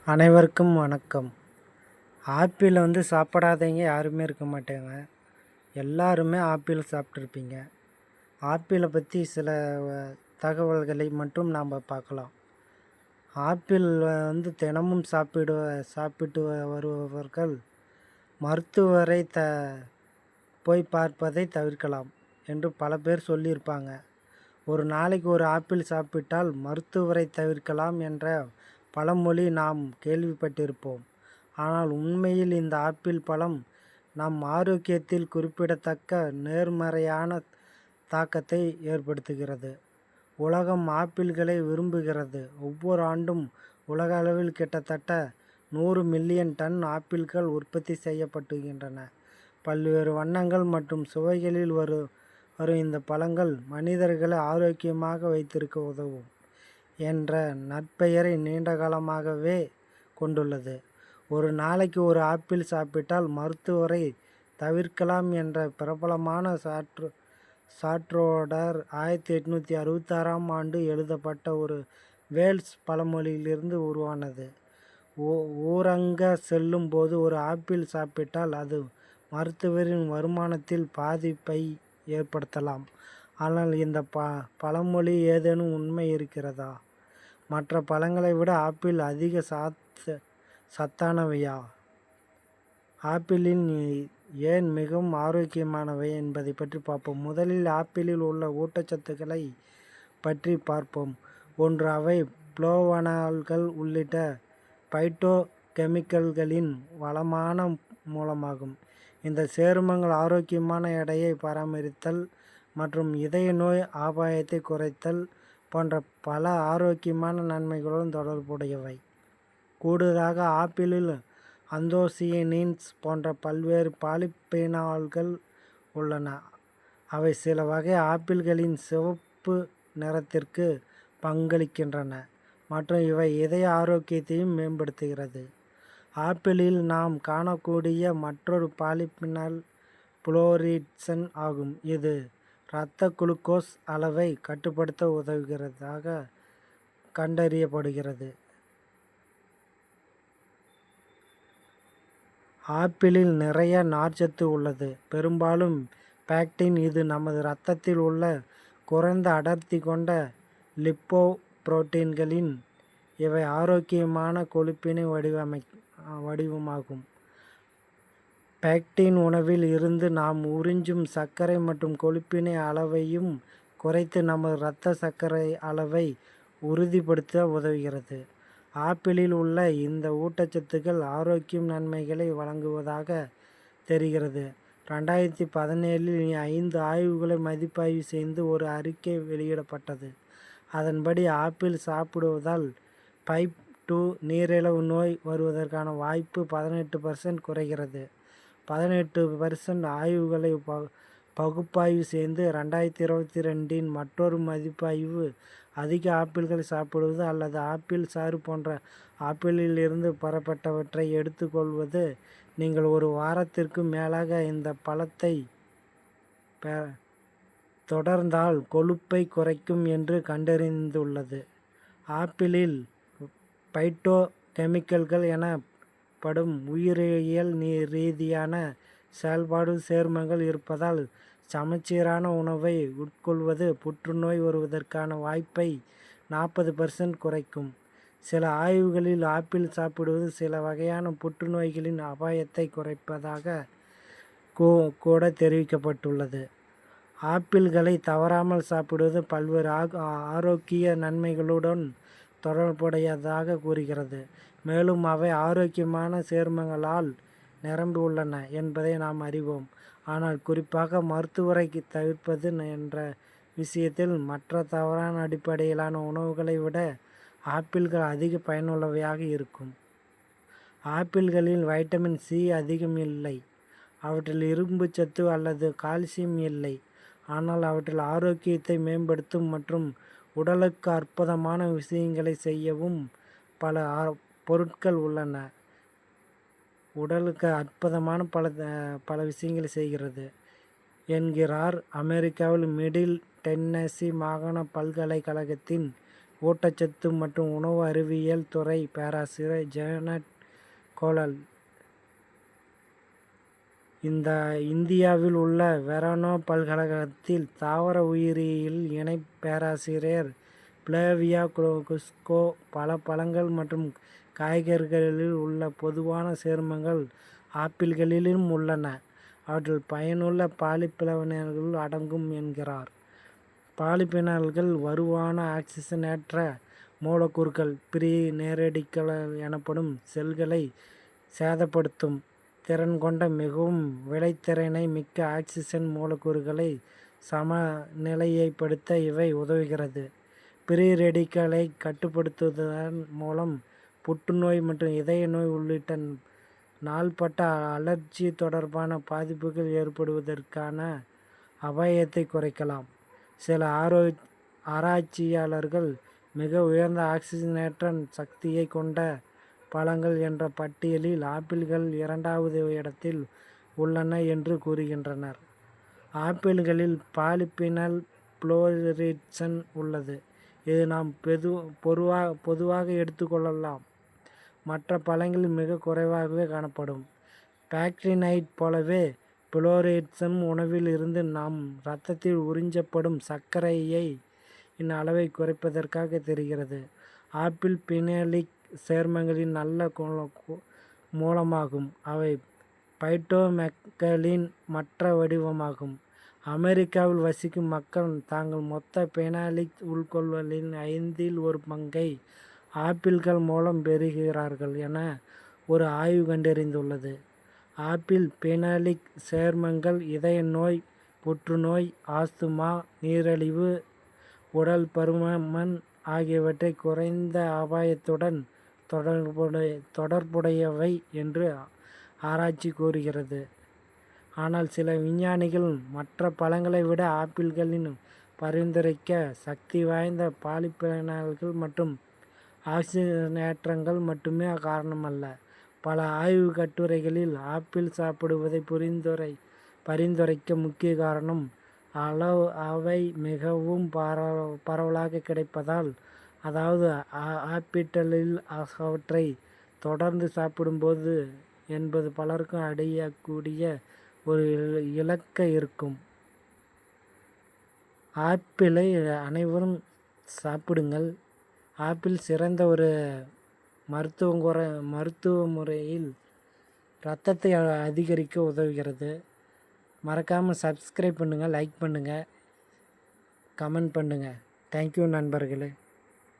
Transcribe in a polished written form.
அனைவருக்கும் வணக்கம். ஆப்பிள் சாப்பிடாதவங்க யாருமே இருக்க மாட்டாங்க. எல்லாருமே ஆப்பிள் சாப்பிட்ருப்பீங்க. ஆப்பிளை பற்றி சில தகவல்களை மட்டும் நாம் பார்க்கலாம். ஆப்பிள் தினமும் சாப்பிட்டு வருபவர்கள் மருத்துவரை போய் பார்ப்பதை தவிர்க்கலாம் என்று பல பேர் சொல்லியிருப்பாங்க. ஒரு நாளைக்கு ஒரு ஆப்பிள் சாப்பிட்டால் மருத்துவரை தவிர்க்கலாம் என்ற பழமொழி நாம் கேள்விப்பட்டிருப்போம். ஆனால் உண்மையில் இந்த ஆப்பிள் பழம் நம் ஆரோக்கியத்தில் குறிப்பிடத்தக்க நேர்மறையான தாக்கத்தை ஏற்படுத்துகிறது. உலகம் ஆப்பிள்களை விரும்புகிறது. ஒவ்வொரு ஆண்டும் உலக அளவில் கிட்டத்தட்ட 100 மில்லியன் டன் ஆப்பிள்கள் உற்பத்தி செய்யப்படுகின்றன. பல்வேறு வண்ணங்கள் மற்றும் சுவைகளில் வரும் இந்த பழங்கள் மனிதர்களை ஆரோக்கியமாக வைத்திருக்க உதவும் என்ற நற்பெயரை நீண்ட காலமாகவே கொண்டுள்ளது. ஒரு நாளைக்கு ஒரு ஆப்பிள் சாப்பிட்டால் மருத்துவரை தவிர்க்கலாம் என்ற பிரபலமான சாற்றோடர் 1866ஆம் ஆண்டு எழுதப்பட்ட ஒரு வேல்ஸ் பழமொழியிலிருந்து உருவானது. ஊரங்க செல்லும் போது ஒரு ஆப்பிள் சாப்பிட்டால் அது மருத்துவரின் வருமானத்தில் பாதிப்பை ஏற்படுத்தலாம். ஆனால் இந்த பழமொழி ஏதேனும் உண்மை இருக்கிறதா? மற்ற பழங்களை விட ஆப்பிள் அதிக சத்தானவையா? ஆப்பிளின் ஏன் மிகவும் ஆரோக்கியமானவை என்பதை பற்றி பார்ப்போம். முதலில் ஆப்பிளில் உள்ள ஊட்டச்சத்துக்களை பற்றி பார்ப்போம். ஒன்று, அவை புளோவனால்கள் உள்ளிட்ட பைட்டோ கெமிக்கல்களின் வளமான மூலமாகும். இந்த சேர்மங்கள் ஆரோக்கியமான எடையை பராமரித்தல் மற்றும் இதய நோய் அபாயத்தை குறைத்தல் போன்ற பல ஆரோக்கியமான நன்மைகளுடன் தொடர்புடையவை. கூடுதலாக ஆப்பிளில் அந்தோசியனின்ஸ் போன்ற பல்வேறு பாலிபெனால்கள் உள்ளன. அவை சில வகை ஆப்பிள்களின் சிவப்பு நிறத்திற்கு பங்களிக்கின்றன மற்றும் இவை இதய ஆரோக்கியத்தையும் மேம்படுத்துகிறது. ஆப்பிளில் நாம் காணக்கூடிய மற்றொரு பாலிபெனால் புளோரிட்சன் ஆகும். இது இரத்த குளுக்கோஸ் அளவை கட்டுப்படுத்த உதவுகிறதாக கண்டறியப்படுகிறது. ஆப்பிளில் நிறைய நார்ச்சத்து உள்ளது, பெரும்பாலும் பேக்டின். இது நமது இரத்தத்தில் உள்ள குறைந்த அடர்த்தி கொண்ட லிப்போபுரோட்டீன்களின் இவை ஆரோக்கியமான கொழுப்பினை வடிவமாகும். பேக்டின் உணவில் இருந்து நாம் உறிஞ்சும் சர்க்கரை மற்றும் கொழுப்பினை அளவையும் குறைத்து நமது இரத்த சர்க்கரை அளவை உறுதிப்படுத்த உதவுகிறது. ஆப்பிளில் உள்ள இந்த ஊட்டச்சத்துக்கள் ஆரோக்கியம் நன்மைகளை வழங்குவதாக தெரிகிறது. 2017இல் 5 ஆய்வுகளை மதிப்பாய்வு செய்து ஒரு அறிக்கை வெளியிடப்பட்டது. அதன்படி ஆப்பிள் சாப்பிடுவதால் டைப் 2 நீரிழிவு நோய் வருவதற்கான வாய்ப்பு 18% குறைகிறது. 18% ஆய்வுகளை பகுப்பாய்வு செய்து 2022இன் மற்றொரு மதிப்பாய்வு அதிக ஆப்பிள்களை சாப்பிடுவது அல்லது ஆப்பிள் சாறு போன்ற ஆப்பிளில் இருந்து பெறப்பட்டவற்றை எடுத்துக்கொள்வது நீங்கள் ஒரு வாரத்திற்கு மேலாக இந்த பழத்தை தொடர்ந்தால் கொழுப்பை குறைக்கும் என்று கண்டறிந்துள்ளது. ஆப்பிளில் பைட்டோ கெமிக்கல்கள் எனப்படும் உயிரியல் ரீதியான செயல்பாடு சேர்மங்கள் இருப்பதால் சமச்சீரான உணவை உட்கொள்வது புற்றுநோய் வருவதற்கான வாய்ப்பை 40% குறைக்கும். சில ஆய்வுகளில் ஆப்பிள் சாப்பிடுவது சில வகையான புற்றுநோய்களின் அபாயத்தை குறைப்பதாக கூட தெரிவிக்கப்பட்டுள்ளது. ஆப்பிள்களை தவறாமல் சாப்பிடுவது பல்வேறு ஆரோக்கிய நன்மைகளுடன் தொடர்புடையதாக கூறுகிறது. மேலும் அவை ஆரோக்கியமான சேர்மங்களால் நிரம்பி உள்ளன என்பதை நாம் அறிவோம். ஆனால் குறிப்பாக மருத்துவரை தவிர்ப்பது என்ற விஷயத்தில் மற்ற தவறான அடிப்படையிலான உணவுகளை விட ஆப்பிள்கள் அதிக பயனுள்ளவையாக இருக்கும். ஆப்பிள்களில் வைட்டமின் சி அதிகம் இல்லை. அவற்றில் இரும்பு சத்து அல்லது கால்சியம் இல்லை. ஆனால் அவற்றில் ஆரோக்கியத்தை மேம்படுத்தும் மற்றும் உடலுக்கு அற்புதமான விஷயங்களை செய்யவும் பல பொருட்கள் உள்ளன. உடலுக்கு அற்புதமான பல விஷயங்களை செய்கிறது என்கிறார் அமெரிக்காவில் மிடில் டென்னசி மாகாண பல்கலைக்கழகத்தின் ஊட்டச்சத்து மற்றும் உணவு அறிவியல் துறை பேராசிரியர் ஜெனட் கோலல் இந்தியாவில் உள்ள வெரோனா பல்கலைக்கழகத்தில் தாவர உயிரியல் இணை பேராசிரியர் பிளேவியா குஸ்கோ பல பழங்கள் மற்றும் காய்கறிகளில் உள்ள பொதுவான சேர்மங்கள் ஆப்பிள்களிலும் உள்ளன. அவற்றில் பயனுள்ள பாலிபினோல்கள் அடங்கும் என்கிறார். பாலிபினோல்கள் வலுவான ஆக்சிஜனேற்ற மூலக்கூறுகள் பிரீ ரேடிக்கல் எனப்படும் செல்களை சேதப்படுத்தும் திறன் கொண்ட மிகவும் விளைத்திறனை மிக்க ஆக்சிஜன் மூலக்கூறுகளை சமநிலைப்படுத்த இவை உதவுகிறது. பிரீ ரேடிக்கலை கட்டுப்படுத்துவதன் மூலம் புற்றுநோய் மற்றும் இதய நோய் உள்ளிட்ட நாள்பட்ட அலர்ஜி தொடர்பான பாதிப்புகள் ஏற்படுவதற்கான அபாயத்தை குறைக்கலாம். சில ஆராய்ச்சியாளர்கள் மிக உயர்ந்த ஆக்சிஜனேற்ற சக்தியை கொண்ட பழங்கள் என்ற பட்டியலில் ஆப்பிள்கள் 2வது இடத்தில் உள்ளன என்று கூறுகின்றனர். ஆப்பிள்களில் பாலிபினல் புளோரிட்ஸ் உள்ளது. இது நாம் பொதுவாக எடுத்துக்கொள்ளலாம். மற்ற பழங்களில் மிக குறைவாகவே காணப்படும். பேக்டினைட் போலவே புளோரிட்ஸும் உணவில் இருந்து நம் இரத்தத்தில் உறிஞ்சப்படும் சர்க்கரையின் அளவை குறைப்பதற்காக தெரிகிறது. ஆப்பிள் பினோலிக் சேர்மங்களின் நல்ல மூலமாகும். அவை பைட்டோமெக்களின் மற்ற வடிவமாகும். அமெரிக்காவில் வசிக்கும் மக்கள் தாங்கள் மொத்த பினோலிக் உட்கொள்வதில் 1/5 பங்கை ஆப்பிள்கள் மூலம் பெறுகிறார்கள் என ஒரு ஆய்வு கண்டறிந்துள்ளது. ஆப்பிள் பினோலிக் சேர்மங்கள் இதய நோய், புற்றுநோய், ஆஸ்துமா, நீரிழிவு, உடல் பருமன் ஆகியவற்றை குறைந்த அபாயத்துடன் தொடர்புடையவை என்று ஆராய்ச்சி கூறுகிறது. ஆனால் சில விஞ்ஞானிகள் மற்ற பழங்களை விட ஆப்பிள்களின் பரிந்துரைக்க சக்தி வாய்ந்த பாலிபினோல்கள் மற்றும் ஆக்சிஜனேற்றங்கள் மட்டுமே காரணமல்ல. பல ஆய்வுக் கட்டுரைகளில் ஆப்பிள் சாப்பிடுவதை பரிந்துரைக்க முக்கிய காரணம் அவை மிகவும் பரவலாக கிடைப்பதால், அதாவது ஆப்பிள்களில் அவற்றை தொடர்ந்து சாப்பிடும்போது என்பது பலருக்கு அடையக்கூடிய ஒரு இலக்கை இருக்கும். ஆப்பிளை அனைவரும் சாப்பிடுங்கள். ஆப்பிள் சிறந்த ஒரு மருத்துவ முறையில் இரத்தத்தை அதிகரிக்க உதவுகிறது. மறக்காமல் சப்ஸ்கிரைப் பண்ணுங்கள், லைக் பண்ணுங்கள், கமெண்ட் பண்ணுங்கள். தேங்க்யூ நண்பர்களே.